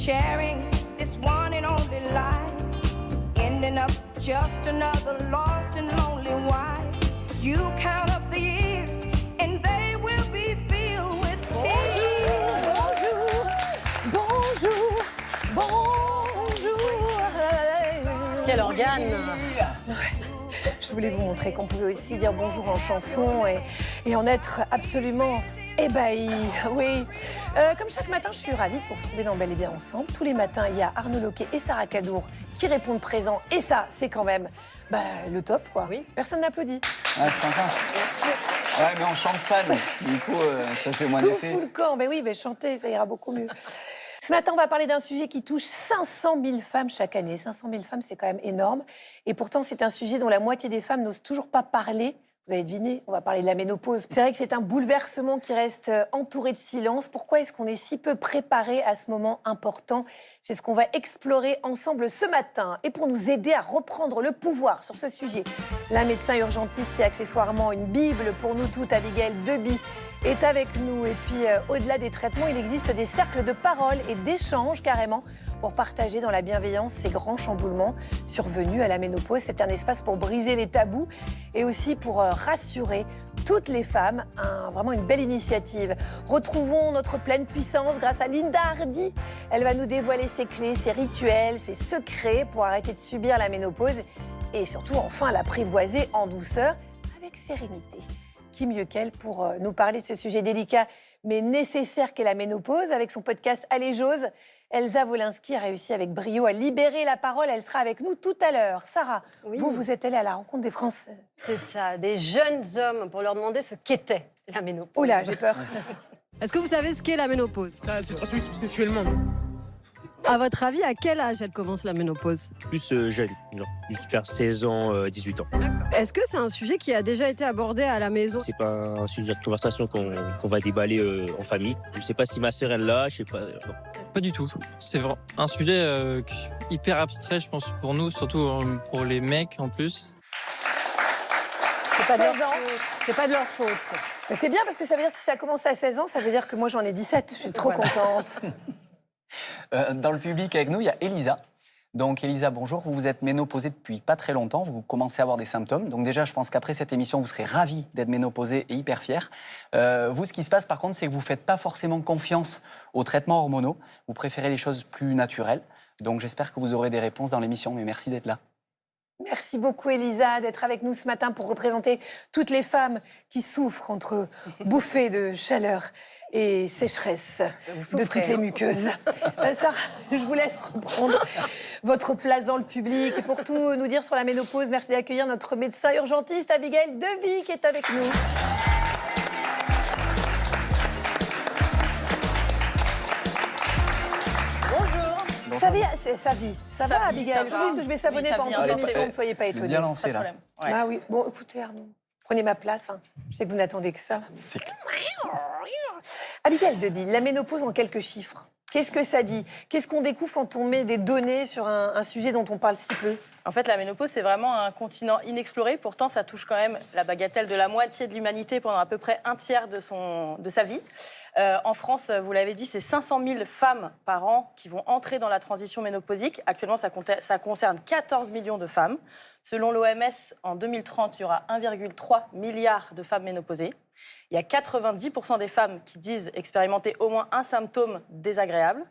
sharing this one and only life, ending up just another lost and lonely wife. You count up the years and they will be filled with tears. Bonjour, bonjour. Quel organe! Je voulais vous montrer qu'on pouvait aussi dire bonjour en chanson et en être absolument ébahi. Oui. Comme chaque matin, je suis ravie de vous retrouver dans Bel et Bien Ensemble. Tous les matins, il y a Arnaud Loquet et Sarah Cadour qui répondent présent. Et ça, c'est quand même le top, quoi. Oui. Personne n'applaudit. Ah, c'est sympa. Merci. Ouais, mais on chante pas, nous. Du coup, ça fait moins Tout d'effet. fout le camp. Mais oui, chantez, ça ira beaucoup mieux. Ce matin, on va parler d'un sujet qui touche 500 000 femmes chaque année. 500 000 femmes, c'est quand même énorme. Et pourtant, c'est un sujet dont la moitié des femmes n'osent toujours pas parler. Vous avez deviné, on va parler de la ménopause. C'est vrai que c'est un bouleversement qui reste entouré de silence. Pourquoi est-ce qu'on est si peu préparé à ce moment important? C'est ce qu'on va explorer ensemble ce matin. Et pour nous aider à reprendre le pouvoir sur ce sujet, la médecin urgentiste et accessoirement une bible pour nous toutes, Abigail Deby, est avec nous. Et puis, au-delà des traitements, il existe des cercles de parole et d'échanges carrément pour partager dans la bienveillance ces grands chamboulements survenus à la ménopause. C'est un espace pour briser les tabous et aussi pour rassurer toutes les femmes. Vraiment une belle initiative. Retrouvons notre pleine puissance grâce à Linda Hardy. Elle va nous dévoiler ses clés, ses rituels, ses secrets pour arrêter de subir la ménopause et surtout enfin l'apprivoiser en douceur avec sérénité. Qui mieux qu'elle pour nous parler de ce sujet délicat mais nécessaire qu'est la ménopause. Avec son podcast Allez Jose, Elsa Wolinski a réussi avec brio à libérer la parole. Elle sera avec nous tout à l'heure. Sarah, Oui. vous êtes allée à la rencontre des Français. C'est ça, des jeunes hommes pour leur demander ce qu'était la ménopause. Oh là, j'ai peur. Est-ce que vous savez ce qu'est la ménopause? Ça se transmet sexuellement. À votre avis, à quel âge elle commence la ménopause? Plus jeune, genre jusqu'à 16 ans, 18 ans. Est-ce que c'est un sujet qui a déjà été abordé à la maison? C'est pas un sujet de conversation qu'on va déballer en famille. Je sais pas si ma sœur elle l'a, je sais pas. Non. Pas du tout. C'est vraiment un sujet hyper abstrait, je pense, pour nous, surtout pour les mecs en plus. C'est pas de leur 16 ans. faute. C'est pas de leur faute. Mais c'est bien parce que ça veut dire que si ça commence à 16 ans, ça veut dire que moi j'en ai 17. Je suis trop contente. Dans le public avec nous, il y a Elisa. Donc Elisa, bonjour. Vous vous êtes ménopausée depuis pas très longtemps. Vous commencez à avoir des symptômes. Donc déjà, je pense qu'après cette émission, vous serez ravie d'être ménopausée et hyper fière. Vous, ce qui se passe par contre, c'est que vous ne faites pas forcément confiance aux traitements hormonaux. Vous préférez les choses plus naturelles. Donc j'espère que vous aurez des réponses dans l'émission. Mais merci d'être là. Merci beaucoup Elisa d'être avec nous ce matin pour représenter toutes les femmes qui souffrent entre bouffées de chaleur et sécheresse de toutes les muqueuses. Sarah, je vous laisse reprendre votre place dans le public et pour tout nous dire sur la ménopause, merci d'accueillir notre médecin urgentiste Abigail Deby qui est avec nous. Ça va Abigail. Je pense que je vais savonner pendant toute l'émission, ne soyez pas étonnés. Bien lancé là. Ouais. Ah oui, bon écoutez Arnaud, prenez ma place. Je sais que vous n'attendez que ça. C'est clair. Abigail Deby, la ménopause en quelques chiffres. Qu'est-ce que ça dit? Qu'est-ce qu'on découvre quand on met des données sur un sujet dont on parle si peu? En fait, la ménopause, c'est vraiment un continent inexploré. Pourtant, ça touche quand même la bagatelle de la moitié de l'humanité pendant à peu près un tiers de sa vie. En France, vous l'avez dit, c'est 500 000 femmes par an qui vont entrer dans la transition ménopausique. Actuellement, ça concerne 14 millions de femmes. Selon l'OMS, en 2030, il y aura 1,3 milliard de femmes ménopausées. Il y a 90% des femmes qui disent expérimenter au moins un symptôme désagréable.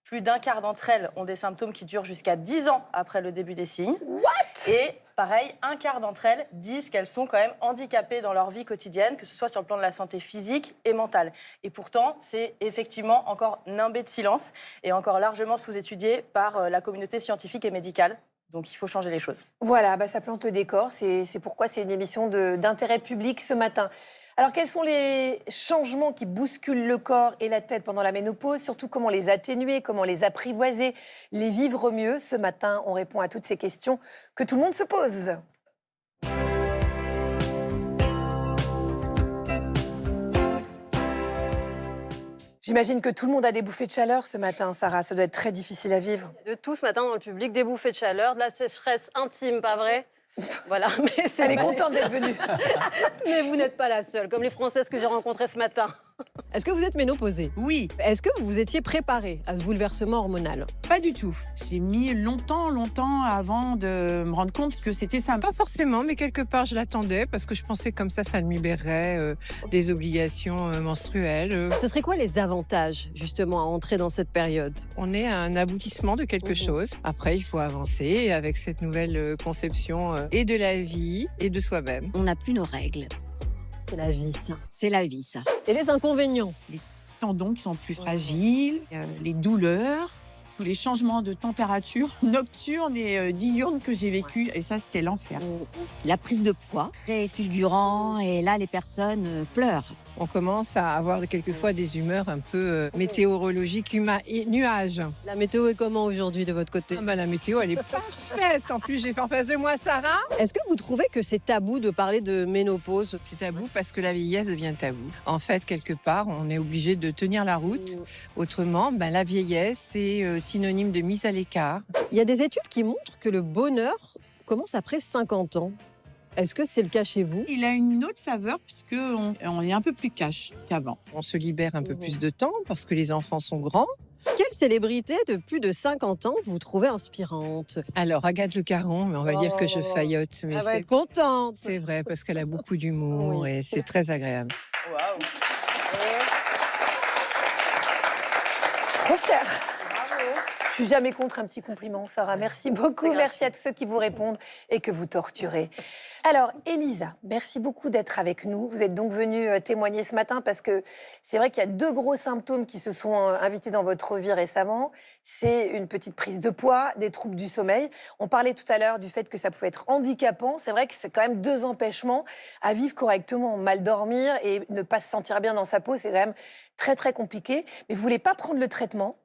Plus d'un quart d'entre elles ont des symptômes qui durent jusqu'à 10 ans après le début des signes. What? Et pareil, un quart d'entre elles disent qu'elles sont quand même handicapées dans leur vie quotidienne, que ce soit sur le plan de la santé physique et mentale. Et pourtant, c'est effectivement encore nimbé de silence et encore largement sous-étudié par la communauté scientifique et médicale. Donc il faut changer les choses. Voilà, ça plante le décor. C'est pourquoi c'est une émission d'intérêt public ce matin. Alors, quels sont les changements qui bousculent le corps et la tête pendant la ménopause? Surtout, comment les atténuer, comment les apprivoiser, les vivre mieux? Ce matin, on répond à toutes ces questions que tout le monde se pose. J'imagine que tout le monde a des bouffées de chaleur ce matin, Sarah. Ça doit être très difficile à vivre. De tout ce matin dans le public, des bouffées de chaleur, de la sécheresse intime, pas vrai? Voilà, mais c'est Elle est contente d'être venue. Mais vous n'êtes pas la seule, comme les Françaises que j'ai rencontrées ce matin. Est-ce que vous êtes ménopausée? Oui, Est-ce que vous vous étiez préparée à ce bouleversement hormonal? pas du tout. J'ai mis longtemps avant de me rendre compte que c'était ça. Pas forcément, mais quelque part, je l'attendais parce que je pensais comme ça me libérerait des obligations menstruelles. Ce serait quoi les avantages, justement, à entrer dans cette période? On est à un aboutissement de quelque chose. Après, il faut avancer avec cette nouvelle conception et de la vie et de soi-même. On n'a plus nos règles. C'est la vie, ça. C'est la vie, ça. Et les inconvénients? Tendons qui sont plus fragiles, les douleurs, tous les changements de température nocturne et diurne que j'ai vécu. Et ça, c'était l'enfer. La prise de poids, très fulgurant, et là, les personnes pleurent. On commence à avoir quelquefois des humeurs un peu météorologiques, nuages. La météo est comment aujourd'hui de votre côté? La météo, elle est parfaite. En plus, j'ai en face de moi Sarah. Est-ce que vous trouvez que c'est tabou de parler de ménopause? C'est tabou parce que la vieillesse devient tabou. En fait, quelque part, on est obligé de tenir la route. Autrement, la vieillesse, c'est synonyme de mise à l'écart. Il y a des études qui montrent que le bonheur commence après 50 ans. Est-ce que c'est le cas chez vous? Il a une autre saveur puisqu'on est un peu plus cash qu'avant. On se libère un peu plus de temps parce que les enfants sont grands. Quelle célébrité de plus de 50 ans vous trouvez inspirante? Alors, Agathe Le Caron, mais on va dire que je faillote. Mais Elle va être contente. c'est vrai parce qu'elle a beaucoup d'humour et c'est très agréable. Waouh. Trop fière. Je suis jamais contre un petit compliment, Sarah. Merci beaucoup. Merci à tous ceux qui vous répondent et que vous torturez. Alors, Elisa, merci beaucoup d'être avec nous. Vous êtes donc venue témoigner ce matin parce que c'est vrai qu'il y a 2 gros symptômes qui se sont invités dans votre vie récemment. C'est une petite prise de poids, des troubles du sommeil. On parlait tout à l'heure du fait que ça pouvait être handicapant. C'est vrai que c'est quand même 2 empêchements à vivre correctement, mal dormir et ne pas se sentir bien dans sa peau. C'est quand même très, très compliqué. Mais vous voulez pas prendre le traitement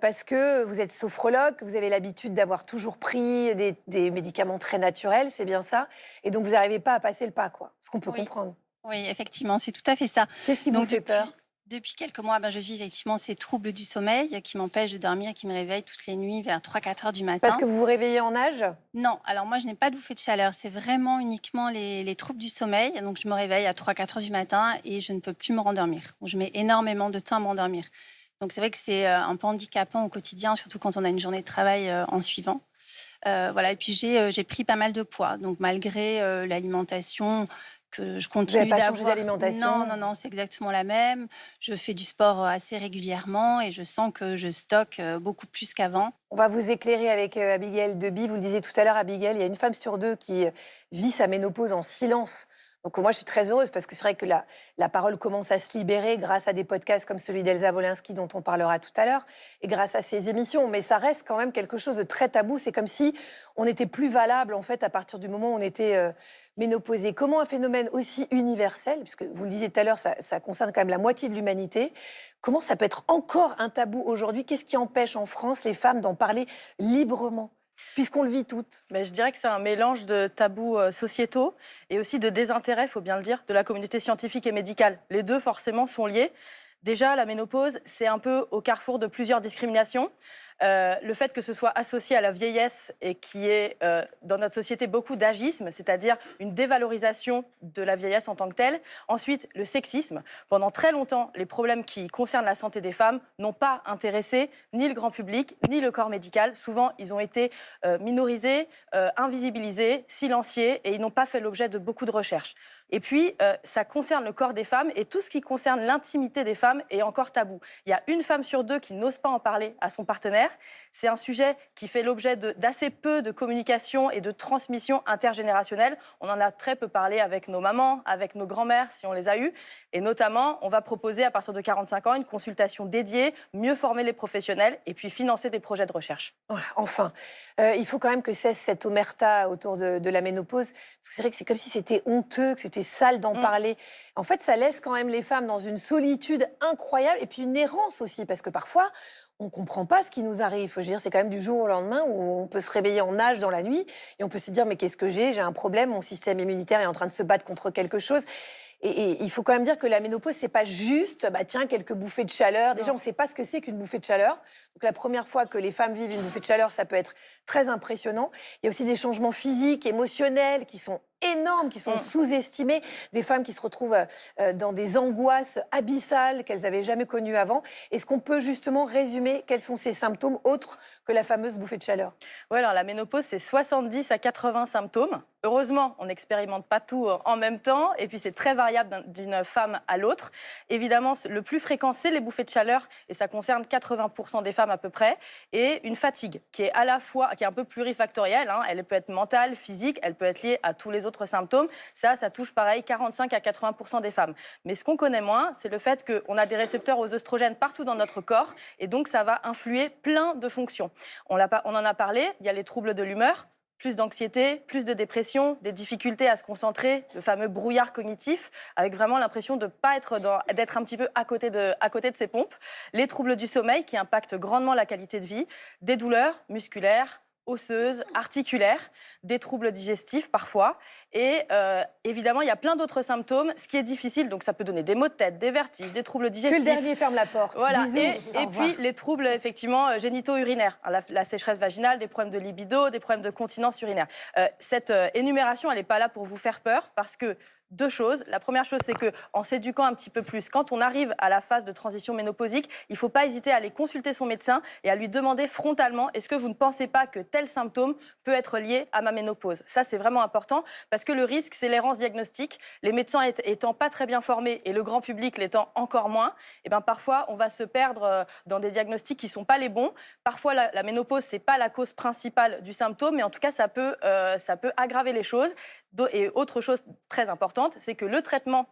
parce que vous êtes sophrologue, vous avez l'habitude d'avoir toujours pris des médicaments très naturels, c'est bien ça. Et donc, vous n'arrivez pas à passer le pas, quoi. Ce qu'on peut comprendre. Oui, effectivement, c'est tout à fait ça. Qu'est-ce qui vous fait peur? Depuis quelques mois, je vis effectivement ces troubles du sommeil qui m'empêchent de dormir, qui me réveillent toutes les nuits vers 3-4 heures du matin. Parce que vous vous réveillez en âge? Non, alors moi, je n'ai pas de bouffée de chaleur. C'est vraiment uniquement les troubles du sommeil. Donc, je me réveille à 3-4 heures du matin et je ne peux plus me rendormir. Donc, je mets énormément de temps à m'endormir. Donc, c'est vrai que c'est un peu handicapant au quotidien, surtout quand on a une journée de travail en suivant. Voilà. Et puis, j'ai pris pas mal de poids. Donc, malgré l'alimentation que je continue d'avoir... Vous n'avez pas changé d'alimentation? Non, c'est exactement la même. Je fais du sport assez régulièrement et je sens que je stocke beaucoup plus qu'avant. On va vous éclairer avec Abigail Deby. Vous le disiez tout à l'heure, Abigail, il y a une femme sur 2 qui vit sa ménopause en silence. Donc moi, je suis très heureuse parce que c'est vrai que la parole commence à se libérer grâce à des podcasts comme celui d'Elsa Wolinski dont on parlera tout à l'heure et grâce à ces émissions. Mais ça reste quand même quelque chose de très tabou. C'est comme si on n'était plus valable en fait à partir du moment où on était ménopausé. Comment un phénomène aussi universel, puisque vous le disiez tout à l'heure, ça concerne quand même la moitié de l'humanité, comment ça peut être encore un tabou aujourd'hui? Qu'est-ce qui empêche en France les femmes d'en parler librement? Puisqu'on le vit toutes. Mais je dirais que c'est un mélange de tabous sociétaux et aussi de désintérêt, il faut bien le dire, de la communauté scientifique et médicale. Les deux, forcément, sont liés. Déjà, la ménopause, c'est un peu au carrefour de plusieurs discriminations. Le fait que ce soit associé à la vieillesse et qu'il y ait dans notre société beaucoup d'agisme, c'est-à-dire une dévalorisation de la vieillesse en tant que telle. Ensuite, le sexisme. Pendant très longtemps, les problèmes qui concernent la santé des femmes n'ont pas intéressé ni le grand public, ni le corps médical. Souvent, ils ont été minorisés, invisibilisés, silenciés et ils n'ont pas fait l'objet de beaucoup de recherches. Et puis, ça concerne le corps des femmes et tout ce qui concerne l'intimité des femmes est encore tabou. Il y a une femme sur 2 qui n'ose pas en parler à son partenaire. C'est un sujet qui fait l'objet d'assez peu de communication et de transmission intergénérationnelle. On en a très peu parlé avec nos mamans, avec nos grands-mères, si on les a eues. Et notamment, on va proposer à partir de 45 ans une consultation dédiée, mieux former les professionnels et puis financer des projets de recherche. Enfin, il faut quand même que cesse cette omerta autour de la ménopause. Parce que c'est vrai que c'est comme si c'était honteux, que c'était sale d'en parler. En fait, ça laisse quand même les femmes dans une solitude incroyable et puis une errance aussi. Parce que parfois, on ne comprend pas ce qui nous arrive. Je veux dire, c'est quand même du jour au lendemain où on peut se réveiller en nage dans la nuit et on peut se dire mais qu'est-ce que j'ai un problème, mon système immunitaire est en train de se battre contre quelque chose. Et il faut quand même dire que la ménopause, c'est pas juste, quelques bouffées de chaleur. Déjà, on ne sait pas ce que c'est qu'une bouffée de chaleur. Donc, la première fois que les femmes vivent une bouffée de chaleur, ça peut être très impressionnant. Il y a aussi des changements physiques, émotionnels qui sont énormes, qui sont sous-estimées, des femmes qui se retrouvent dans des angoisses abyssales qu'elles n'avaient jamais connues avant. Est-ce qu'on peut justement résumer quels sont ces symptômes autres que la fameuse bouffée de chaleur? Oui, alors la ménopause, c'est 70 à 80 symptômes. Heureusement, on n'expérimente pas tout en même temps, et puis c'est très variable d'une femme à l'autre. Évidemment, le plus fréquent, c'est les bouffées de chaleur, et ça concerne 80% des femmes à peu près, et une fatigue qui est à la fois, qui est un peu plurifactorielle, hein. Elle peut être mentale, physique, elle peut être liée à tous les autres symptômes. Ça touche pareil 45 à 80% des femmes. Mais ce qu'on connaît moins, c'est le fait qu'on a des récepteurs aux œstrogènes partout dans notre corps, et donc ça va influer plein de fonctions. On en a parlé, il y a les troubles de l'humeur, plus d'anxiété, plus de dépression, des difficultés à se concentrer, le fameux brouillard cognitif, avec vraiment l'impression de pas d'être un petit peu à côté de ses pompes, les troubles du sommeil qui impactent grandement la qualité de vie, des douleurs musculaires, osseuses, articulaires, des troubles digestifs parfois. Et évidemment, il y a plein d'autres symptômes. Ce qui est difficile, donc ça peut donner des maux de tête, des vertiges, des troubles digestifs. Que le dernier ferme la porte. Voilà. Bisous. Et puis les troubles effectivement génito-urinaires, la sécheresse vaginale, des problèmes de libido, des problèmes de continence urinaire. Cette énumération, elle n'est pas là pour vous faire peur, parce que deux choses. La première chose, c'est qu'en s'éduquant un petit peu plus, quand on arrive à la phase de transition ménopausique, il ne faut pas hésiter à aller consulter son médecin et à lui demander frontalement: est-ce que vous ne pensez pas que tel symptôme peut être lié à ma ménopause? Ça, c'est vraiment important, parce que le risque, c'est l'errance diagnostique. Les médecins étant pas très bien formés et le grand public l'étant encore moins, et ben parfois, on va se perdre dans des diagnostics qui ne sont pas les bons. Parfois, la ménopause, ce n'est pas la cause principale du symptôme, mais en tout cas, ça peut aggraver les choses. Et autre chose très importante, c'est que le traitement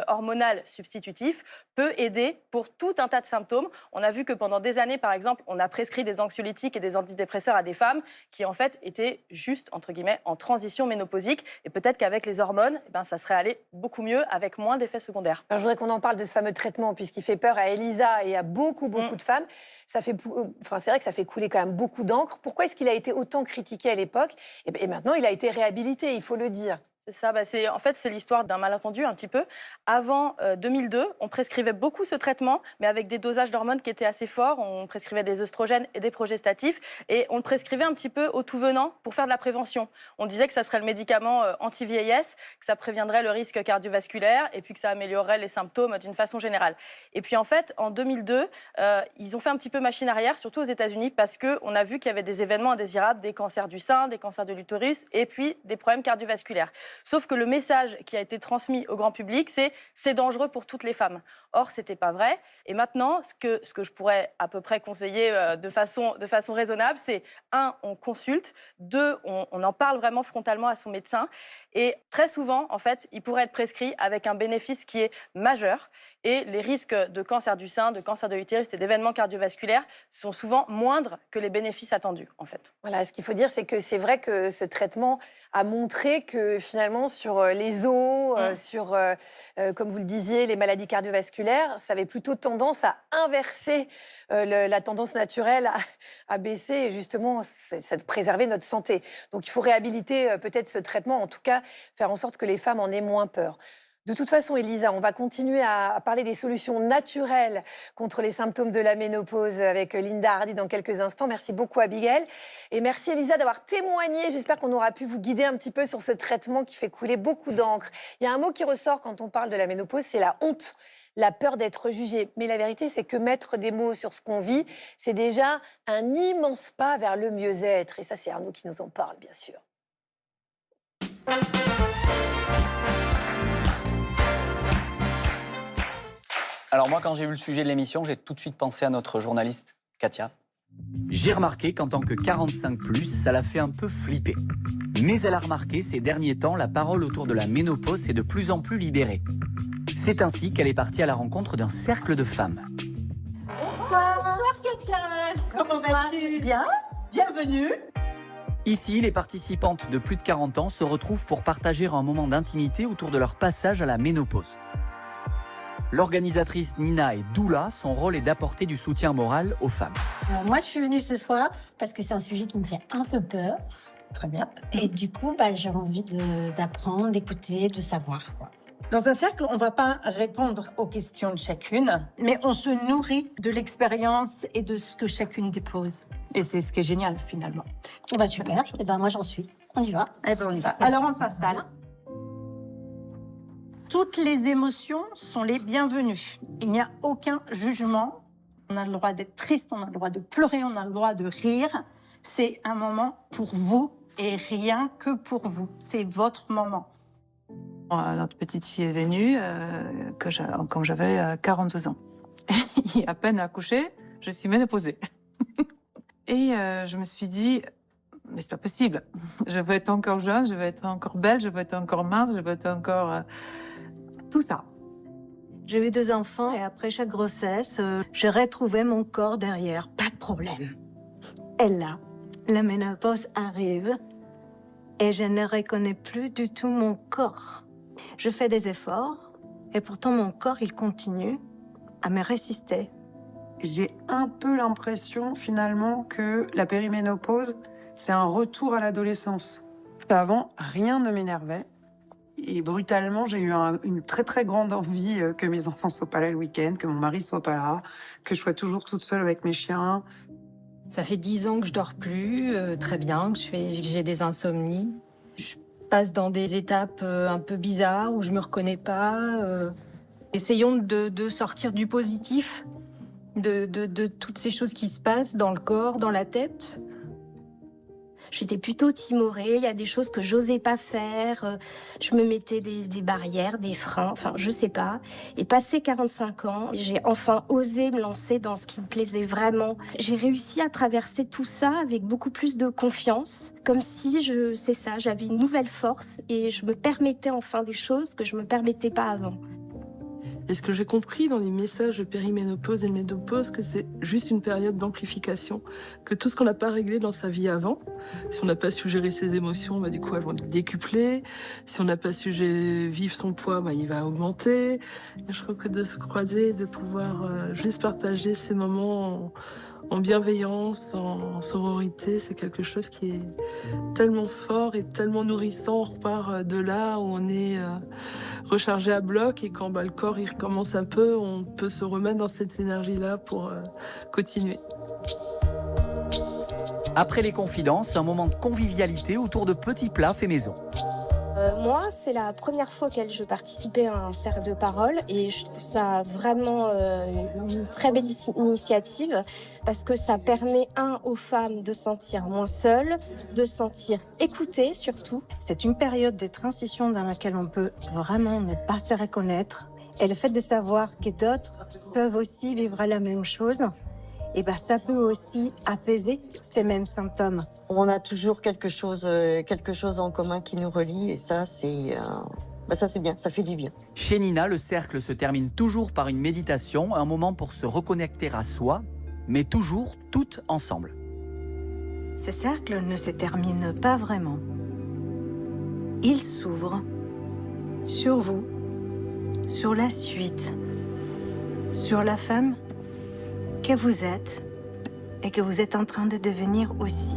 hormonal substitutif peut aider pour tout un tas de symptômes. On a vu que pendant des années, par exemple, on a prescrit des anxiolytiques et des antidépresseurs à des femmes qui, en fait, étaient juste, entre guillemets, en transition ménopausique. Et peut-être qu'avec les hormones, ça serait allé beaucoup mieux, avec moins d'effets secondaires. Alors, je voudrais qu'on en parle de ce fameux traitement, puisqu'il fait peur à Elisa et à beaucoup de femmes. C'est vrai que ça fait couler quand même beaucoup d'encre. Pourquoi est-ce qu'il a été autant critiqué à l'époque? Et maintenant, il a été réhabilité, il faut le dire. C'est ça, en fait, c'est l'histoire d'un malentendu un petit peu. Avant 2002, on prescrivait beaucoup ce traitement, mais avec des dosages d'hormones qui étaient assez forts. On prescrivait des œstrogènes et des progestatifs, et on le prescrivait un petit peu au tout venant pour faire de la prévention. On disait que ça serait le médicament anti-vieillesse, que ça préviendrait le risque cardiovasculaire, et puis que ça améliorerait les symptômes d'une façon générale. Et puis en fait, en 2002, ils ont fait un petit peu machine arrière, surtout aux États-Unis, parce qu'on a vu qu'il y avait des événements indésirables, des cancers du sein, des cancers de l'utérus, et puis des problèmes cardiovasculaires. Sauf que le message qui a été transmis au grand public, c'est dangereux pour toutes les femmes. Or, c'était pas vrai. Et maintenant, ce que je pourrais à peu près conseiller de façon raisonnable, c'est 1, on consulte, 2, on en parle vraiment frontalement à son médecin. Et très souvent, en fait, il pourrait être prescrit avec un bénéfice qui est majeur. Et les risques de cancer du sein, de cancer de l'utérus et d'événements cardiovasculaires sont souvent moindres que les bénéfices attendus, en fait. Voilà, ce qu'il faut dire, c'est que c'est vrai que ce traitement a montré que finalement, sur les os, sur, comme vous le disiez, les maladies cardiovasculaires, ça avait plutôt tendance à inverser la tendance naturelle à baisser et justement, ça préserver notre santé. Donc, il faut réhabiliter peut-être ce traitement, en tout cas, faire en sorte que les femmes en aient moins peur. De toute façon, Elisa, on va continuer à parler des solutions naturelles contre les symptômes de la ménopause avec Linda Hardy dans quelques instants. Merci beaucoup, Abigail. Et merci, Elisa, d'avoir témoigné. J'espère qu'on aura pu vous guider un petit peu sur ce traitement qui fait couler beaucoup d'encre. Il y a un mot qui ressort quand on parle de la ménopause, c'est la honte. La peur d'être jugé. Mais la vérité, c'est que mettre des mots sur ce qu'on vit, c'est déjà un immense pas vers le mieux-être. Et ça, c'est Arnaud qui nous en parle, bien sûr. Alors moi, quand j'ai vu le sujet de l'émission, j'ai tout de suite pensé à notre journaliste, Katia. J'ai remarqué qu'en tant que 45+, ça l'a fait un peu flipper. Mais elle a remarqué ces derniers temps, la parole autour de la ménopause s'est de plus en plus libérée. C'est ainsi qu'elle est partie à la rencontre d'un cercle de femmes. Bonsoir. Bonsoir Katia. Comment vas-tu? Bien. Bienvenue. Ici, les participantes de plus de 40 ans se retrouvent pour partager un moment d'intimité autour de leur passage à la ménopause. L'organisatrice Nina est doula, son rôle est d'apporter du soutien moral aux femmes. Moi, je suis venue ce soir parce que c'est un sujet qui me fait un peu peur. Très bien. Et du coup, j'ai envie d'apprendre, d'écouter, de savoir, quoi. Dans un cercle, on ne va pas répondre aux questions de chacune, mais on se nourrit de l'expérience et de ce que chacune dépose. Et c'est ce qui est génial, finalement. Super. Moi, j'en suis. On y va. On y va. Alors, on s'installe. Toutes les émotions sont les bienvenues. Il n'y a aucun jugement. On a le droit d'être triste, on a le droit de pleurer, on a le droit de rire. C'est un moment pour vous et rien que pour vous. C'est votre moment. Notre petite fille est venue quand j'avais 42 ans. Et à peine accouchée, je suis ménopausée. Et je me suis dit, mais c'est pas possible. Je veux être encore jeune, je veux être encore belle, je veux être encore mince, je veux être encore... tout ça. J'ai eu 2 enfants et après chaque grossesse, j'ai retrouvé mon corps derrière. Pas de problème. Et là, la ménopause arrive et je ne reconnais plus du tout mon corps. Je fais des efforts et pourtant mon corps, il continue à me résister. J'ai un peu l'impression finalement que la périménopause, c'est un retour à l'adolescence. Avant, rien ne m'énervait. Et brutalement, j'ai eu une très très grande envie que mes enfants soient pas là le week-end, que mon mari soit pas là, que je sois toujours toute seule avec mes chiens. Ça fait 10 ans que je dors plus très bien, que j'ai des insomnies. Je passe dans des étapes un peu bizarres où je me reconnais pas. Essayons de sortir du positif, de toutes ces choses qui se passent dans le corps, dans la tête. J'étais plutôt timorée, il y a des choses que j'osais pas faire, je me mettais des barrières, des freins, enfin je sais pas. Et passé 45 ans, j'ai enfin osé me lancer dans ce qui me plaisait vraiment. J'ai réussi à traverser tout ça avec beaucoup plus de confiance, comme si j'avais une nouvelle force et je me permettais enfin des choses que je me permettais pas avant. Et ce que j'ai compris dans les messages de périménopause et de ménopause, que c'est juste une période d'amplification, que tout ce qu'on n'a pas réglé dans sa vie avant, si on n'a pas su gérer ses émotions, du coup elles vont être décuplées. Si on n'a pas su vivre son poids, il va augmenter. Et je crois que de se croiser, de pouvoir juste partager ces moments en bienveillance, en sororité, c'est quelque chose qui est tellement fort et tellement nourrissant. On repart de là où on est rechargé à bloc et quand le corps il recommence un peu, on peut se remettre dans cette énergie-là pour continuer. Après les confidences, un moment de convivialité autour de petits plats faits maison. Moi, c'est la première fois auquel je participais à un cercle de parole et je trouve ça vraiment une très belle initiative parce que ça permet, aux femmes de se sentir moins seules, de se sentir écoutées surtout. C'est une période de transition dans laquelle on peut vraiment ne pas se reconnaître. Et le fait de savoir que d'autres peuvent aussi vivre la même chose, ça peut aussi apaiser ces mêmes symptômes. On a toujours quelque chose en commun qui nous relie et ça, c'est bien, ça fait du bien. Chez Nina, le cercle se termine toujours par une méditation, un moment pour se reconnecter à soi, mais toujours toutes ensemble. Ce cercle ne se termine pas vraiment. Il s'ouvre sur vous, sur la suite, sur la femme que vous êtes et que vous êtes en train de devenir aussi.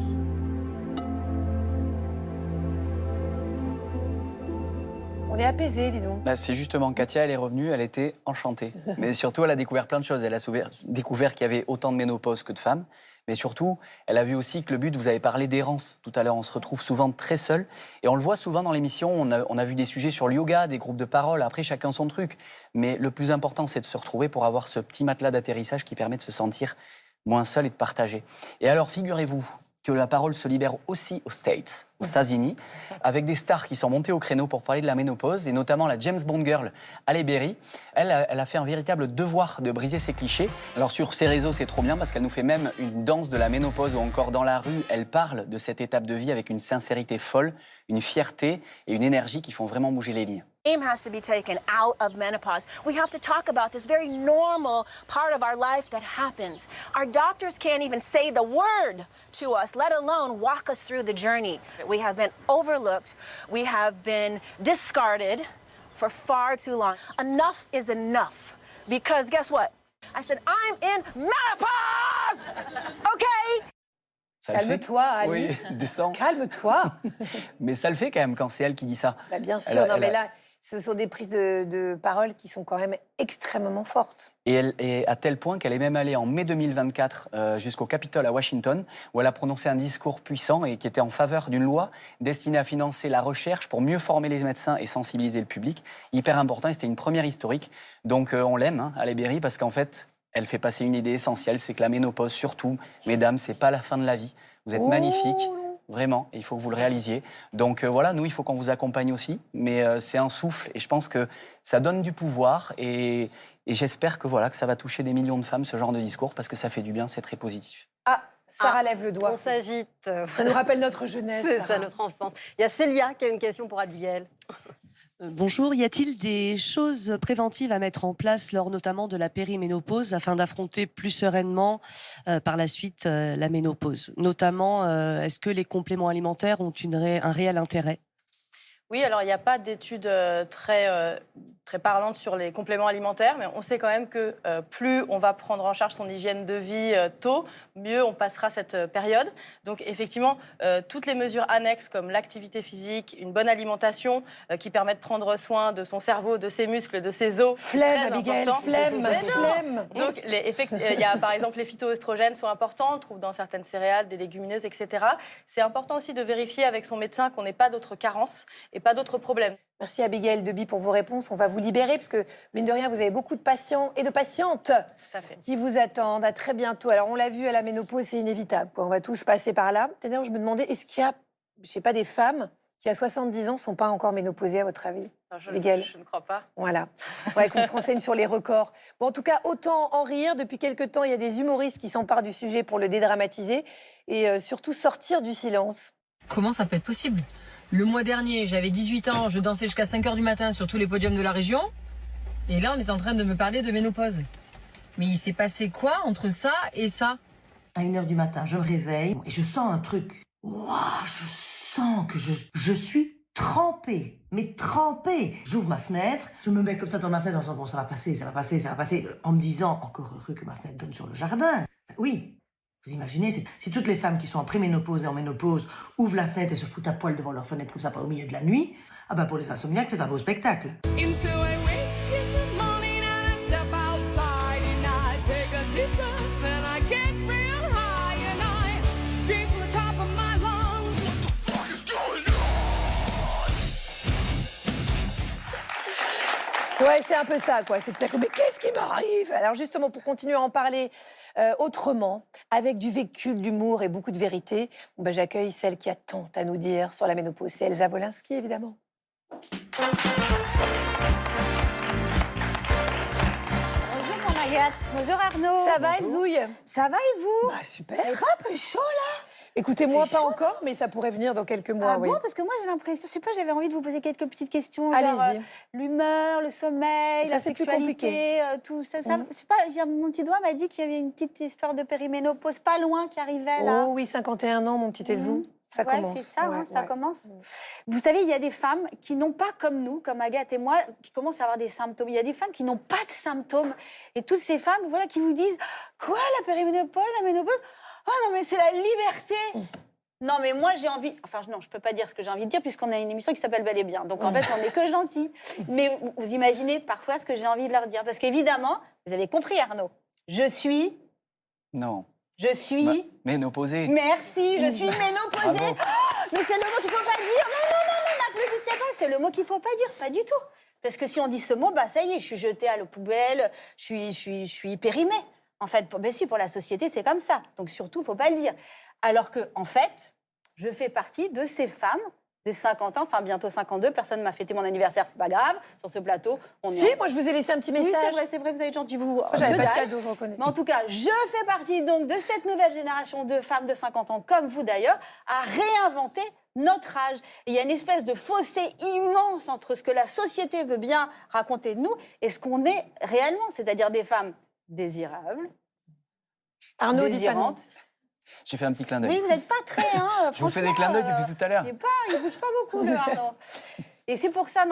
On est apaisé, dis donc. C'est justement, Katia, elle est revenue, elle était enchantée. Mais surtout, elle a découvert plein de choses. Elle a découvert qu'il y avait autant de ménopause que de femmes. Mais surtout, elle a vu aussi que le but, vous avez parlé d'errance tout à l'heure, on se retrouve souvent très seul. Et on le voit souvent dans l'émission, on a vu des sujets sur le yoga, des groupes de parole, après chacun son truc. Mais le plus important, c'est de se retrouver pour avoir ce petit matelas d'atterrissage qui permet de se sentir moins seul et de partager. Et alors, figurez-vous que la parole se libère aussi aux States, aux États-Unis, avec des stars qui sont montées au créneau pour parler de la ménopause, et notamment la James Bond girl Halle Berry. Elle a fait un véritable devoir de briser ses clichés. Alors sur ses réseaux, c'est trop bien parce qu'elle nous fait même une danse de la ménopause ou encore dans la rue, elle parle de cette étape de vie avec une sincérité folle, une fierté et une énergie qui font vraiment bouger les lignes. Shame has to be taken out of menopause. We have to talk about this very normal part of our life that happens. Our doctors can't even say the word to us, let alone walk us through the journey. We have been overlooked. We have been discarded for far too long. Enough is enough. Because guess what? I said, I'm in menopause! Okay? Calme-toi, Ali. Oui, descends. Calme-toi. Mais ça le fait quand même quand c'est elle qui dit ça. Bien sûr, mais là, Ce sont des prises de parole qui sont quand même extrêmement fortes. Et à tel point qu'elle est même allée en mai 2024 jusqu'au Capitole à Washington, où elle a prononcé un discours puissant et qui était en faveur d'une loi destinée à financer la recherche pour mieux former les médecins et sensibiliser le public. Hyper important, et c'était une première historique. Donc on l'aime, Halle Berry, parce qu'en fait, elle fait passer une idée essentielle, c'est que la ménopause, surtout, mesdames, c'est pas la fin de la vie. Vous êtes magnifiques. Vraiment, il faut que vous le réalisiez. Donc voilà, nous, il faut qu'on vous accompagne aussi, mais c'est un souffle et je pense que ça donne du pouvoir et j'espère que, voilà, que ça va toucher des millions de femmes, ce genre de discours, parce que ça fait du bien, c'est très positif. Ah, Sarah lève le doigt. On s'agite. Ça nous rappelle notre jeunesse. C'est Sarah. ça, notre enfance. Il y a Célia qui a une question pour Abigail. Bonjour, y a-t-il des choses préventives à mettre en place lors notamment de la périménopause afin d'affronter plus sereinement par la suite la ménopause? Notamment, est-ce que les compléments alimentaires ont un réel intérêt? Oui, alors il n'y a pas d'études très parlantes sur les compléments alimentaires, mais on sait quand même que plus on va prendre en charge son hygiène de vie tôt, mieux on passera cette période. Donc effectivement, toutes les mesures annexes comme l'activité physique, une bonne alimentation qui permet de prendre soin de son cerveau, de ses muscles, de ses os. Flemme, Abigail, flemme. Donc il y a par exemple les phytoestrogènes sont importants, on trouve dans certaines céréales, des légumineuses, etc. C'est important aussi de vérifier avec son médecin qu'on n'ait pas d'autres carences et pas d'autres problèmes. Merci Abigail Deby pour vos réponses. On va vous libérer parce que, mine de rien, vous avez beaucoup de patients et de patientes qui vous attendent. À très bientôt. Alors, on l'a vu à la ménopause, c'est inévitable, quoi. On va tous passer par là. D'ailleurs, je me demandais, est-ce qu'il y a, je sais pas, des femmes qui, à 70 ans, ne sont pas encore ménopausées, à votre avis? Je ne crois pas. Voilà. Ouais, qu'on se renseigne sur les records. Bon, en tout cas, autant en rire. Depuis quelque temps, il y a des humoristes qui s'emparent du sujet pour le dédramatiser et surtout sortir du silence. Comment ça peut être possible? Le mois dernier, j'avais 18 ans, je dansais jusqu'à 5h du matin sur tous les podiums de la région. Et là, on est en train de me parler de ménopause. Mais il s'est passé quoi entre ça et ça? À 1h du matin, je me réveille et je sens un truc. Ouah, je sens que je suis trempée, mais trempée. J'ouvre ma fenêtre, je me mets comme ça dans ma fenêtre en disant bon, ça va passer, ça va passer, ça va passer. En me disant, encore heureux que ma fenêtre donne sur le jardin. Oui. Vous imaginez, si toutes les femmes qui sont en préménopause et en ménopause ouvrent la fenêtre et se foutent à poil devant leur fenêtre comme ça au milieu de la nuit, ah ben pour les insomniaques, c'est un beau spectacle. Ouais, c'est un peu ça, quoi. C'est mais qu'est-ce qui m'arrive? Alors justement, pour continuer à en parler autrement, avec du vécu, de l'humour et beaucoup de vérité, j'accueille celle qui a tant à nous dire sur la ménopause. C'est Elsa Wolinski, évidemment. Bonjour mon Agathe. Bonjour Arnaud. Ça va, Elzouille? Ça va et vous? Super. C'est pas un peu chaud là? Écoutez-moi, pas encore, mais ça pourrait venir dans quelques mois, oui. Bon, parce que moi j'ai l'impression, je sais pas, j'avais envie de vous poser quelques petites questions. Allez-y. L'humeur, le sommeil, Ça, la c'est plus sexualité, tout ça. Je sais pas, mon petit doigt m'a dit qu'il y avait une petite histoire de périménopause pas loin qui arrivait là. Oh oui, 51 ans, mon petit Elzou. Ça commence. C'est ça, ça commence. Vous savez, il y a des femmes qui n'ont pas comme nous, comme Agathe et moi, qui commencent à avoir des symptômes. Il y a des femmes qui n'ont pas de symptômes. Et toutes ces femmes, voilà, qui vous disent quoi, la périménopause, la ménopause? Oh non, mais c'est la liberté. Non, mais moi, j'ai envie... Enfin, non, je peux pas dire ce que j'ai envie de dire puisqu'on a une émission qui s'appelle Bel et Bien. Donc, en fait, on n'est que gentils. Mais vous imaginez parfois ce que j'ai envie de leur dire. Parce qu'évidemment, vous avez compris, Arnaud, je suis... Non. Je suis... Ménopausée. Merci, je suis ménopausée. Oh, mais c'est le mot qu'il faut pas dire. Non, n'applaudissez pas. C'est le mot qu'il faut pas dire, pas du tout. Parce que si on dit ce mot, bah ça y est, je suis jetée à la poubelle, je suis périmée. En fait, pour la société, c'est comme ça. Donc surtout, faut pas le dire. Alors que, en fait, je fais partie de ces femmes des 50 ans, enfin bientôt 52, personne ne m'a fêté mon anniversaire, c'est pas grave, sur ce plateau. Moi je vous ai laissé un petit message. Oui, c'est vrai, vous avez gentil, vous. J'avais pas de cadeau, je reconnais. Mais en tout cas, je fais partie donc de cette nouvelle génération de femmes de 50 ans, comme vous d'ailleurs, à réinventer notre âge. Et il y a une espèce de fossé immense entre ce que la société veut bien raconter de nous et ce qu'on est réellement, c'est-à-dire des femmes désirables, Arnaud, désirantes. J'ai fait un petit clin d'œil. Oui, vous n'êtes pas très, Je vous fais des clins d'œil depuis tout à l'heure. Il bouge pas beaucoup, le Arnaud. Et c'est pour ça,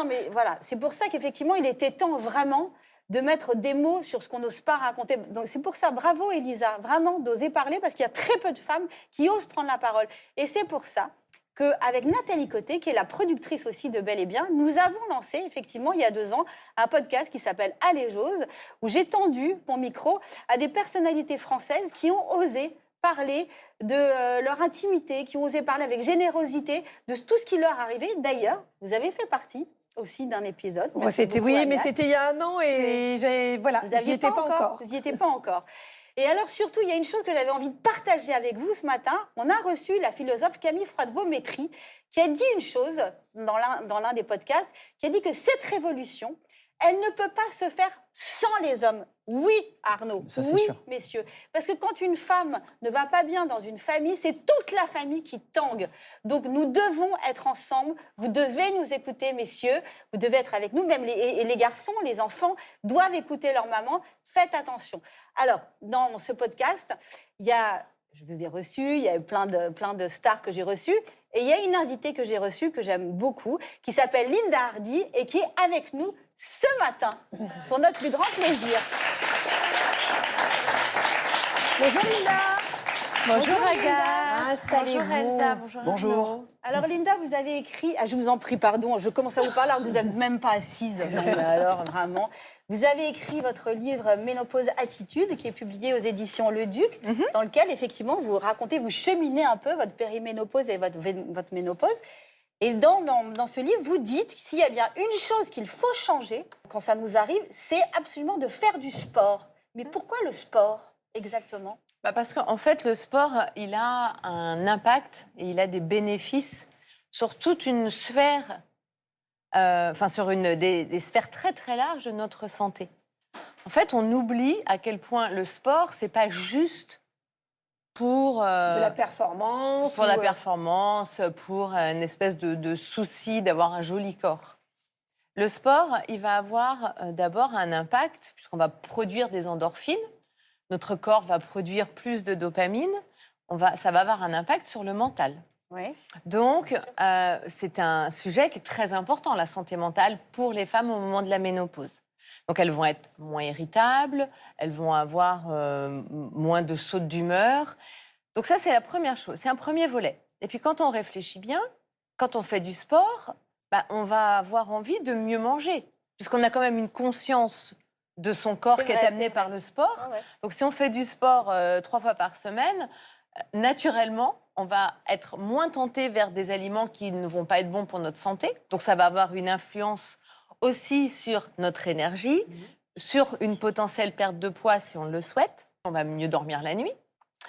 c'est pour ça qu'effectivement, il était temps vraiment de mettre des mots sur ce qu'on n'ose pas raconter. Donc c'est pour ça, bravo Elisa, vraiment d'oser parler, parce qu'il y a très peu de femmes qui osent prendre la parole. Et c'est pour ça qu'avec Nathalie Côté, qui est la productrice aussi de Bel et Bien, nous avons lancé, effectivement, il y a 2 ans, un podcast qui s'appelle Allez Jose, où j'ai tendu mon micro à des personnalités françaises qui ont osé parler de leur intimité, qui ont osé parler avec générosité de tout ce qui leur arrivait. D'ailleurs, vous avez fait partie aussi d'un épisode. Moi, Merci beaucoup, mais Agathe. c'était il y a 1 an et voilà, Vous j'y aviez étais pas encore. Vous n'y étiez pas encore. Et alors surtout, il y a une chose que j'avais envie de partager avec vous ce matin. On a reçu la philosophe Camille Froidevaux-Métry qui a dit une chose dans l'un des podcasts, qui a dit que cette révolution, elle ne peut pas se faire sans les hommes. Oui, Arnaud, Ça, c'est oui, sûr. messieurs. Parce que quand une femme ne va pas bien dans une famille, c'est toute la famille qui tangue. Donc nous devons être ensemble. Vous devez nous écouter, messieurs. Vous devez être avec nous. Même les garçons, les enfants doivent écouter leur maman. Faites attention. Alors, dans ce podcast, je vous ai reçu, il y a eu plein de stars que j'ai reçues. Et il y a une invitée que j'ai reçue, que j'aime beaucoup, qui s'appelle Linda Hardy et qui est avec nous ce matin, pour notre plus grand plaisir. Bonjour Linda. Bonjour Agathe. Installez-vous. Bonjour Elsa. Bonjour. Bonjour. Arnaud. Alors Linda, vous avez écrit, je vous en prie, pardon, je commence à vous parler alors que vous n'êtes même pas assise. Non, mais alors vraiment, vous avez écrit votre livre Ménopause Attitude, qui est publié aux éditions Le Duc, dans lequel effectivement vous racontez, vous cheminez un peu votre périménopause et votre ménopause. Et dans ce livre, vous dites s'il y a bien une chose qu'il faut changer quand ça nous arrive, c'est absolument de faire du sport. Mais pourquoi le sport exactement ? Parce qu'en fait, le sport, il a un impact et il a des bénéfices sur toute une sphère, sur des sphères très très larges de notre santé. En fait, on oublie à quel point le sport, c'est pas juste pour de la performance. Pour la performance, pour une espèce de souci d'avoir un joli corps. Le sport, il va avoir d'abord un impact, puisqu'on va produire des endorphines. Notre corps va produire plus de dopamine. Ça va avoir un impact sur le mental. Oui. Donc, c'est un sujet qui est très important, la santé mentale, pour les femmes au moment de la ménopause. Donc, elles vont être moins irritables, elles vont avoir moins de sautes d'humeur. Donc ça, c'est la première chose, c'est un premier volet. Et puis, quand on réfléchit bien, quand on fait du sport, on va avoir envie de mieux manger, puisqu'on a quand même une conscience de son corps qui est amenée par le sport. Ah ouais. Donc, si on fait du sport 3 fois par semaine, naturellement, on va être moins tenté vers des aliments qui ne vont pas être bons pour notre santé. Donc, ça va avoir une influence aussi sur notre énergie, sur une potentielle perte de poids si on le souhaite. On va mieux dormir la nuit.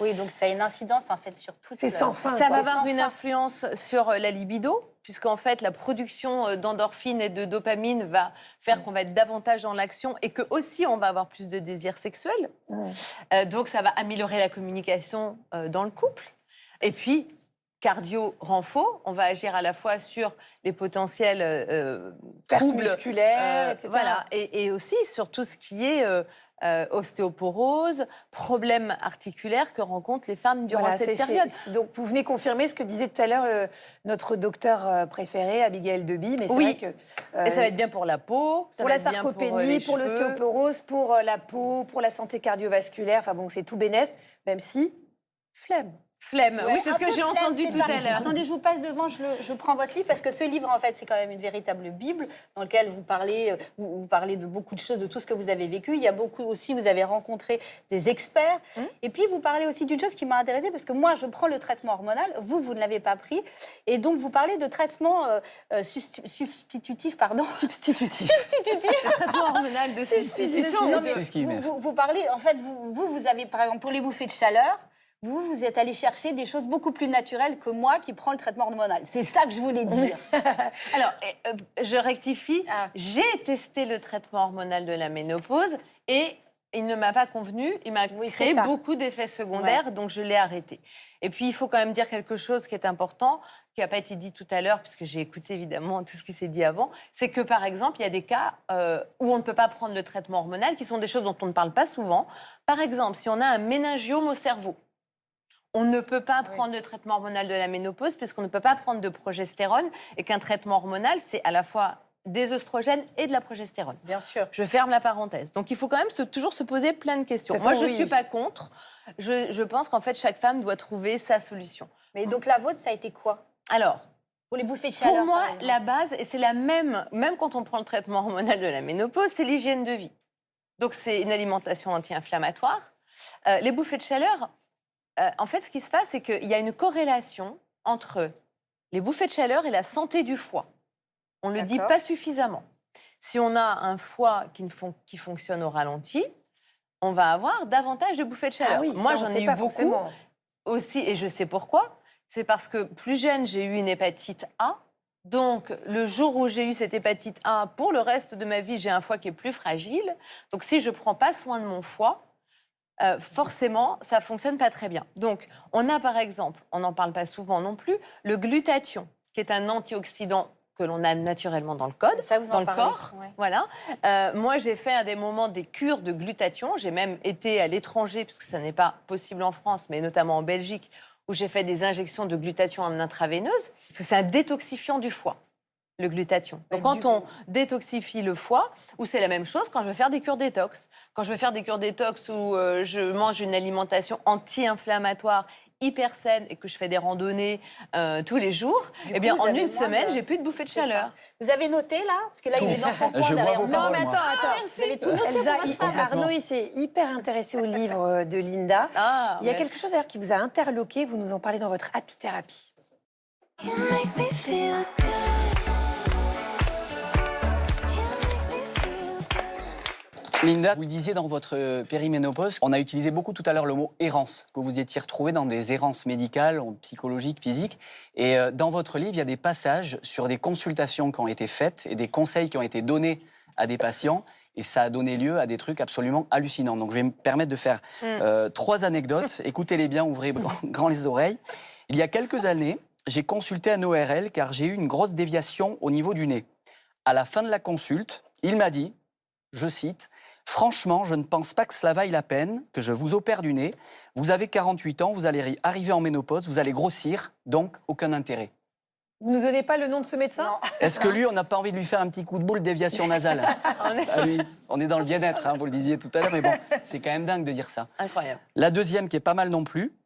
Oui, donc ça a une incidence en fait sur toute. C'est sans fin. Ça va avoir une influence sur la libido, puisqu'en fait, la production d'endorphines et de dopamine va faire qu'on va être davantage dans l'action et que aussi on va avoir plus de désir sexuel. Donc, ça va améliorer la communication dans le couple. Et puis, cardio renfo, on va agir à la fois sur les potentiels troubles musculaires, etc. Voilà, et aussi sur tout ce qui est ostéoporose, problèmes articulaires que rencontrent les femmes durant cette période. Donc, vous venez confirmer ce que disait tout à l'heure notre docteur préféré, Abigail Deby. Mais c'est vrai que, et ça va être bien pour la peau, pour la sarcopénie, pour l'ostéoporose, pour la peau, pour la santé cardiovasculaire. Enfin bon, c'est tout bénef, même si flemme. Flemme, Ouais, oui, c'est ce que j'ai entendu tout à l'heure. Attendez, je vous passe devant, je prends votre livre, parce que ce livre, en fait, c'est quand même une véritable Bible dans lequel vous parlez de beaucoup de choses, de tout ce que vous avez vécu. Il y a beaucoup aussi, vous avez rencontré des experts. Et puis, vous parlez aussi d'une chose qui m'a intéressée, parce que moi, je prends le traitement hormonal, vous ne l'avez pas pris. Et donc, vous parlez de traitement substitutif, pardon. Substitutif. Le traitement hormonal de substitution. Vous parlez, en fait, vous avez, par exemple, pour les bouffées de chaleur, vous êtes allé chercher des choses beaucoup plus naturelles que moi qui prends le traitement hormonal. C'est ça que je voulais dire. Alors, je rectifie. J'ai testé le traitement hormonal de la ménopause et il ne m'a pas convenu. Il m'a créé beaucoup d'effets secondaires, donc je l'ai arrêté. Et puis, il faut quand même dire quelque chose qui est important, qui n'a pas été dit tout à l'heure, puisque j'ai écouté évidemment tout ce qui s'est dit avant, c'est que, par exemple, il y a des cas où on ne peut pas prendre le traitement hormonal, qui sont des choses dont on ne parle pas souvent. Par exemple, si on a un méningiome au cerveau, on ne peut pas prendre le traitement hormonal de la ménopause puisqu'on ne peut pas prendre de progestérone et qu'un traitement hormonal, c'est à la fois des oestrogènes et de la progestérone. Bien sûr. Je ferme la parenthèse. Donc, il faut quand même toujours se poser plein de questions. Moi, je ne suis pas contre. Je pense qu'en fait, chaque femme doit trouver sa solution. Mais donc, la vôtre, ça a été quoi ? Alors, Pour les bouffées de chaleur. pour moi, par exemple. la base, et c'est la même quand on prend le traitement hormonal de la ménopause, c'est l'hygiène de vie. Donc, c'est une alimentation anti-inflammatoire. Les bouffées de chaleur, en fait, ce qui se passe, c'est qu'il y a une corrélation entre les bouffées de chaleur et la santé du foie. On ne le dit pas suffisamment. Si on a un foie qui fonctionne au ralenti, on va avoir davantage de bouffées de chaleur. Ah oui, Moi, ça, on j'en sait ai eu pas beaucoup forcément. aussi, et je sais pourquoi. C'est parce que plus jeune, j'ai eu une hépatite A. Donc, le jour où j'ai eu cette hépatite A, pour le reste de ma vie, j'ai un foie qui est plus fragile. Donc, si je ne prends pas soin de mon foie, forcément, ça ne fonctionne pas très bien. Donc, on a par exemple, on n'en parle pas souvent non plus, le glutathion, qui est un antioxydant que l'on a naturellement dans le code, Ça, vous en dans le parlez, corps. ouais. Voilà. Moi, j'ai fait à des moments des cures de glutathion. J'ai même été à l'étranger, puisque ça n'est pas possible en France, mais notamment en Belgique, où j'ai fait des injections de glutathion en intraveineuse, parce que c'est un détoxifiant du foie, le glutathion. Donc, quand on détoxifie le foie, ou c'est la même chose quand je vais faire des cures détox. Quand je vais faire des cures détox où je mange une alimentation anti-inflammatoire hyper saine et que je fais des randonnées tous les jours, eh bien, en une semaine, j'ai plus de bouffées de chaleur. Vous avez noté là? Parce que là, il est dans son coin Je vois derrière. vos Non, paroles, mais moi. attends. Vous avez tout noté. Elsa, pour votre femme. Arnaud, il s'est hyper intéressé au livre de Linda. Ah, Il y a ouais. quelque chose d'ailleurs qui vous a interloqué, vous nous en parlez dans votre Happy Therapy. Linda, vous le disiez dans votre périménopause, on a utilisé beaucoup tout à l'heure le mot errance, que vous étiez retrouvée dans des errances médicales, psychologiques, physiques. Et dans votre livre, il y a des passages sur des consultations qui ont été faites et des conseils qui ont été donnés à des patients. Et ça a donné lieu à des trucs absolument hallucinants. Donc je vais me permettre de faire 3 anecdotes. Écoutez-les bien, ouvrez grand les oreilles. Il y a quelques années, j'ai consulté un ORL car j'ai eu une grosse déviation au niveau du nez. À la fin de la consulte, il m'a dit, je cite, « Franchement, je ne pense pas que cela vaille la peine que je vous opère du nez. Vous avez 48 ans, vous allez arriver en ménopause, vous allez grossir, donc aucun intérêt. » Vous ne nous donnez pas le nom de ce médecin? Est-ce que lui, on n'a pas envie de lui faire un petit coup de boule déviation nasale? Ah oui, on est dans le bien-être, hein, vous le disiez tout à l'heure, mais bon, c'est quand même dingue de dire ça. Incroyable. La deuxième, qui est pas mal non plus,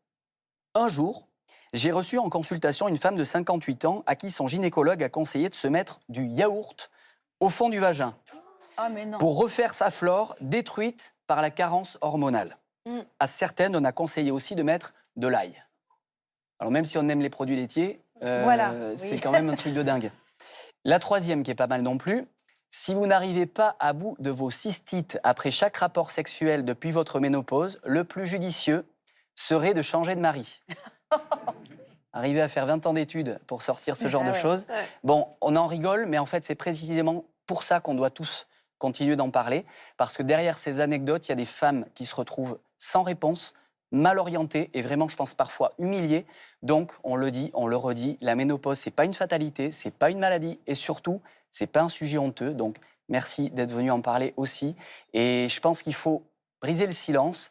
un jour, j'ai reçu en consultation une femme de 58 ans à qui son gynécologue a conseillé de se mettre du yaourt au fond du vagin Ah, mais non. pour refaire sa flore détruite par la carence hormonale. À certaines, on a conseillé aussi de mettre de l'ail. Alors même si on aime les produits laitiers, Voilà, c'est oui. quand même un truc de dingue. La troisième, qui est pas mal non plus, si vous n'arrivez pas à bout de vos cystites après chaque rapport sexuel depuis votre ménopause, le plus judicieux serait de changer de mari. Arriver à faire 20 ans d'études pour sortir ce genre de choses. Ouais. Bon, on en rigole, mais en fait, c'est précisément pour ça qu'on doit tous continuer d'en parler, parce que derrière ces anecdotes, il y a des femmes qui se retrouvent sans réponse, mal orientées et vraiment, je pense, parfois humiliées. Donc, on le dit, on le redit, la ménopause, c'est pas une fatalité, c'est pas une maladie et surtout, c'est pas un sujet honteux. Donc, merci d'être venu en parler aussi. Et je pense qu'il faut briser le silence,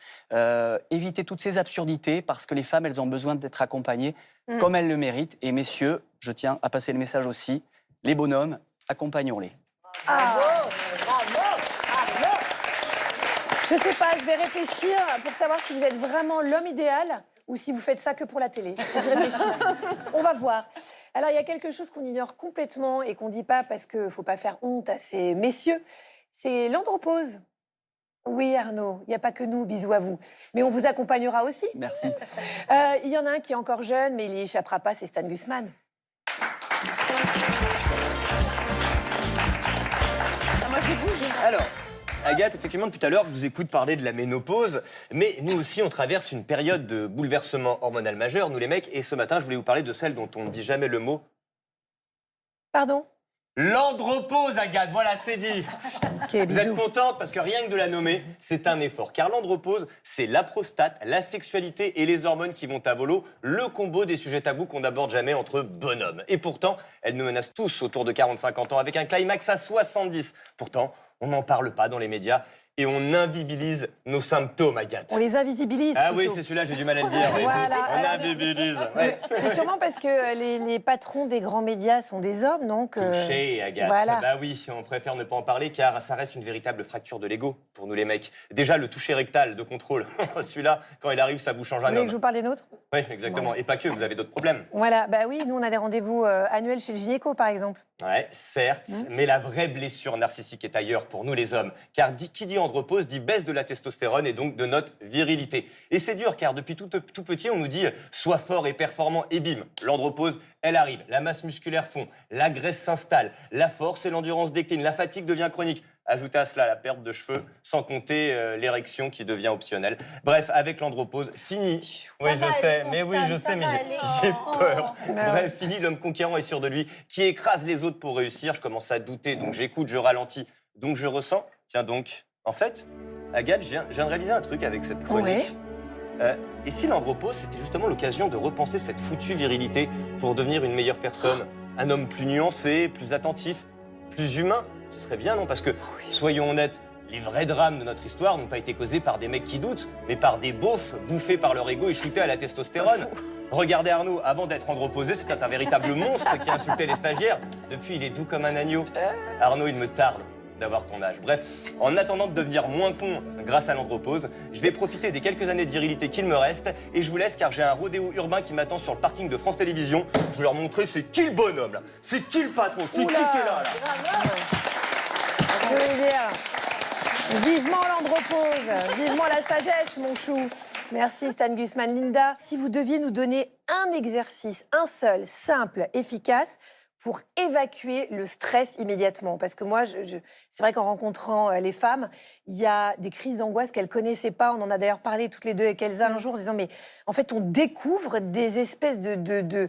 éviter toutes ces absurdités, parce que les femmes, elles ont besoin d'être accompagnées comme elles le méritent. Et messieurs, je tiens à passer le message aussi, les bonhommes, accompagnons-les. Je sais pas, je vais réfléchir pour savoir si vous êtes vraiment l'homme idéal ou si vous faites ça que pour la télé. Faut que je réfléchisse. On va voir. Alors, il y a quelque chose qu'on ignore complètement et qu'on dit pas parce qu'il ne faut pas faire honte à ces messieurs. C'est l'andropause. Oui, Arnaud, il n'y a pas que nous, bisous à vous. Mais on vous accompagnera aussi. Merci. Il y en a un qui est encore jeune, mais il n'y échappera pas, c'est Stan Gusman. Moi, j'ai bougé. Alors, Agathe, effectivement, depuis tout à l'heure, je vous écoute parler de la ménopause, mais nous aussi, on traverse une période de bouleversement hormonal majeur, nous les mecs, et ce matin, je voulais vous parler de celle dont on ne dit jamais le mot. Pardon? L'andropause, Agathe, voilà, c'est dit. Okay, vous êtes contente parce que rien que de la nommer, c'est un effort. Car l'andropause, c'est la prostate, la sexualité et les hormones qui vont à volo, le combo des sujets tabous qu'on n'aborde jamais entre bonhommes. Et pourtant, elle nous menace tous autour de 40-50 ans avec un climax à 70. Pourtant, on n'en parle pas dans les médias et on invisibilise nos symptômes, Agathe. On les invisibilise. Ah plutôt. oui, c'est celui-là, j'ai du mal à le dire. oui. Voilà. On invisibilise. Ouais. C'est sûrement parce que les patrons des grands médias sont des hommes, donc... Touché, Agathe. voilà. Bah oui, on préfère ne pas en parler car ça reste une véritable fracture de l'ego pour nous les mecs. Déjà, le toucher rectal de contrôle, celui-là, quand il arrive, ça vous change Vous un voulez que homme. je vous parle des nôtres? Oui, exactement. Et pas que, vous avez d'autres problèmes. Voilà, bah oui, nous on a des rendez-vous annuels chez le gynéco, par exemple. Ouais, certes, mais la vraie blessure narcissique est ailleurs pour nous les hommes. Car qui dit andropause dit baisse de la testostérone et donc de notre virilité. Et c'est dur car depuis tout petit, on nous dit sois fort et performant et bim, l'andropause, elle arrive. La masse musculaire fond, la graisse s'installe, la force et l'endurance déclinent, la fatigue devient chronique. Ajoutez à cela la perte de cheveux, sans compter l'érection qui devient optionnelle. Bref, avec l'andropause, fini. Oui, je sais, mais oui, je sais, mais j'ai peur. Bref, fini l'homme conquérant et sûr de lui, qui écrase les autres pour réussir. Je commence à douter, donc j'écoute, je ralentis, donc je ressens. Tiens donc, en fait, Agathe, je viens de réaliser un truc avec cette chronique. Et si l'andropause, c'était justement l'occasion de repenser cette foutue virilité pour devenir une meilleure personne, un homme plus nuancé, plus attentif, plus humain? Ce serait bien, non? Parce que, soyons honnêtes, les vrais drames de notre histoire n'ont pas été causés par des mecs qui doutent, mais par des beaufs bouffés par leur ego et shootés à la testostérone. Regardez Arnaud, avant d'être androposé, c'était un véritable monstre qui insultait les stagiaires. Depuis, il est doux comme un agneau. Arnaud, il me tarde d'avoir ton âge. Bref, en attendant de devenir moins con grâce à l'andropause, je vais profiter des quelques années de virilité qu'il me reste et je vous laisse car j'ai un rodéo urbain qui m'attend sur le parking de France Télévisions. Je vais leur montrer c'est qui le bonhomme là, c'est qui le patron, c'est qui est là. Je veux dire, vivement l'andropause, vivement la sagesse, mon chou. Merci Stan Gusman. Linda, si vous deviez nous donner un exercice, un seul, simple, efficace, pour évacuer le stress immédiatement. Parce que moi, c'est vrai qu'en rencontrant les femmes, il y a des crises d'angoisse qu'elles ne connaissaient pas. On en a d'ailleurs parlé toutes les deux avec Elsa un jour, en disant, mais en fait, on découvre des espèces de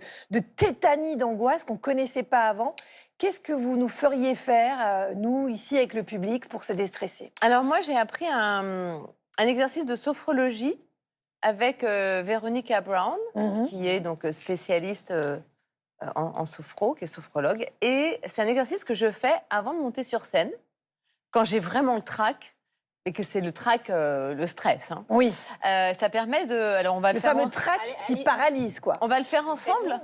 tétanie d'angoisse qu'on ne connaissait pas avant. Qu'est-ce que vous nous feriez faire, nous, ici, avec le public, pour se déstresser? Alors moi, j'ai appris un exercice de sophrologie avec Véronica Brown, qui est donc spécialiste en sophro, qui est sophrologue. Et c'est un exercice que je fais avant de monter sur scène, quand j'ai vraiment le trac, et que c'est le trac, le stress. Hein. Oui. Ça permet de... Alors on va le faire fameux trac qui paralyse, quoi. On va le faire ensemble.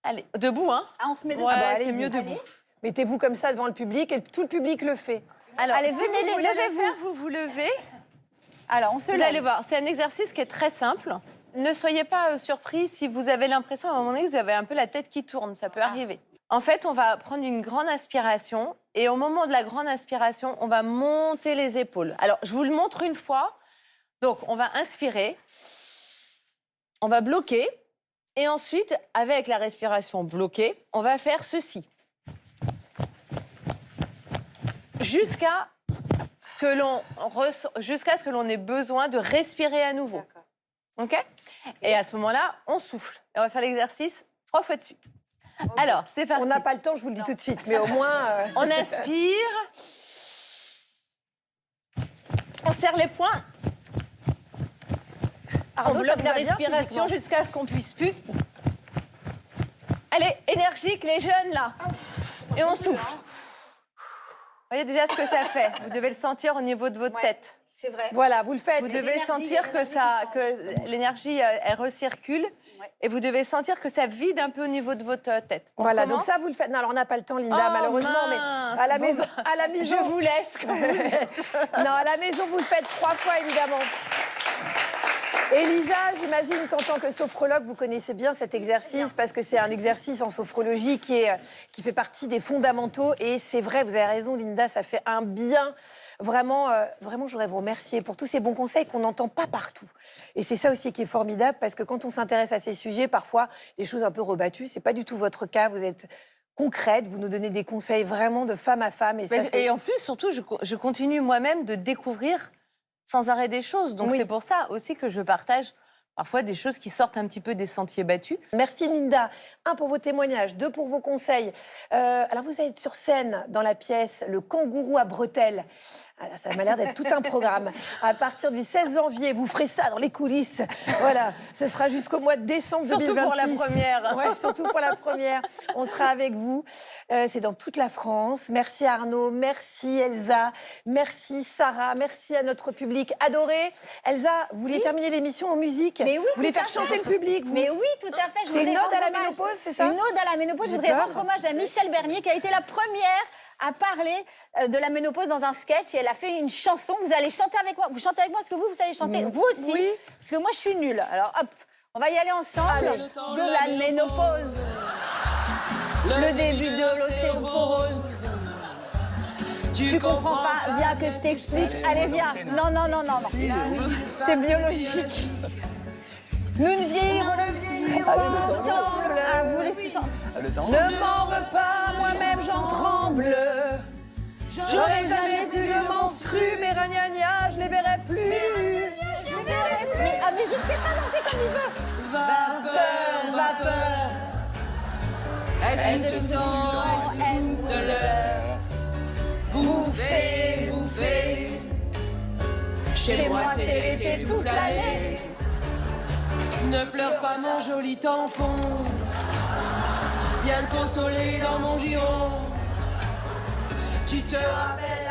Allez, debout, hein. Ah, on se met debout. Ouais, bah, c'est allez-y. mieux debout. Mettez-vous comme ça devant le public et tout le public le fait. Alors, Allez, si venez, vous voulez levez-vous. le faire, vous vous levez. Alors, on se Vous lève. allez voir, c'est un exercice qui est très simple. Ne soyez pas surpris si vous avez l'impression à un moment donné que vous avez un peu la tête qui tourne, ça peut arriver. En fait, on va prendre une grande inspiration et au moment de la grande inspiration, on va monter les épaules. Alors, je vous le montre une fois. Donc, on va inspirer, on va bloquer et ensuite, avec la respiration bloquée, on va faire ceci. Jusqu'à ce que l'on ait besoin de respirer à nouveau. OK? Et à ce moment-là, on souffle. Et on va faire l'exercice 3 fois de suite. Alors, c'est parti. On n'a pas le temps, je vous le dis tout de suite, mais au moins... On inspire. On serre les poings. Arnaud, on ça bloque vous la va bien, respiration physiquement jusqu'à ce qu'on puisse plus. Allez, énergique les jeunes là. Et on souffle. Vous voyez déjà ce que ça fait. Vous devez le sentir au niveau de votre tête. C'est vrai. Voilà, vous le faites. Vous devez sentir que l'énergie, elle recircule. Et vous devez sentir que ça vide un peu au niveau de votre tête. On Voilà, recommence. donc ça, vous le faites. Non, alors on n'a pas le temps, Linda, Oh, malheureusement, mince. mais à la Bon, maison, bah, à la maison, je vous laisse comme vous êtes. Non, à la maison, vous le faites 3 fois, évidemment. Elisa, j'imagine qu'en tant que sophrologue, vous connaissez bien cet exercice parce que c'est un exercice en sophrologie qui fait partie des fondamentaux. Et c'est vrai, vous avez raison, Linda, ça fait un bien. Vraiment, vraiment, je voudrais vous remercier pour tous ces bons conseils qu'on n'entend pas partout. Et c'est ça aussi qui est formidable parce que quand on s'intéresse à ces sujets, parfois, des choses un peu rebattues, c'est pas du tout votre cas. Vous êtes concrète, vous nous donnez des conseils vraiment de femme à femme. Et en plus, surtout, je continue moi-même de découvrir sans arrêt des choses. Donc Oui. c'est pour ça aussi que je partage parfois des choses qui sortent un petit peu des sentiers battus. Merci Linda. 1 pour vos témoignages, 2 pour vos conseils. Alors vous allez être sur scène dans la pièce Le Kangourou à bretelles. Alors, ça m'a l'air d'être tout un programme. À partir du 16 janvier, vous ferez ça dans les coulisses. Voilà, ce sera jusqu'au mois de décembre 2026. Surtout pour la première. Ouais, surtout pour la première. On sera avec vous. C'est dans toute la France. Merci Arnaud, merci Elsa, merci Sarah, merci à notre public adoré. Elsa, vous vouliez terminer l'émission en musique? Mais oui, vous voulez tout à faire chanter fait. le public, vous? Mais oui, tout à fait. C'est une ode à la ménopause, c'est ça? Une ode à la ménopause. Je J'ai voudrais peur. rendre hommage à Michel Bernier, qui a été la première à parler de la ménopause dans un sketch. Et elle a fait une chanson. Vous allez chanter avec moi. Vous chantez avec moi? Est-ce que vous savez chanter? Vous aussi? Oui. Parce que moi, je suis nulle. Alors, hop, on va y aller ensemble. De la ménopause. Le début de l'ostéoporose. Tu comprends pas? Viens que je t'explique. Allez, viens. Non, non, non, non, non. C'est biologique. Nous ne vieillirons pas ensemble. Ah, vous laissez chanter. Ne m'en veux pas, moi-même j'en tremble. J'aurais jamais pu le menstru, mes ragnagnas, je les verrai plus. Je les verrai plus. Mais je ne sais pas danser comme il veut. Vapeur, vapeur. Est-ce du temps, est-ce de l'heure? Bouffer, bouffer. Chez moi c'est l'été toute l'année. Ne pleure pas mon joli tampon, viens te consoler dans mon giron. Tu te rappelles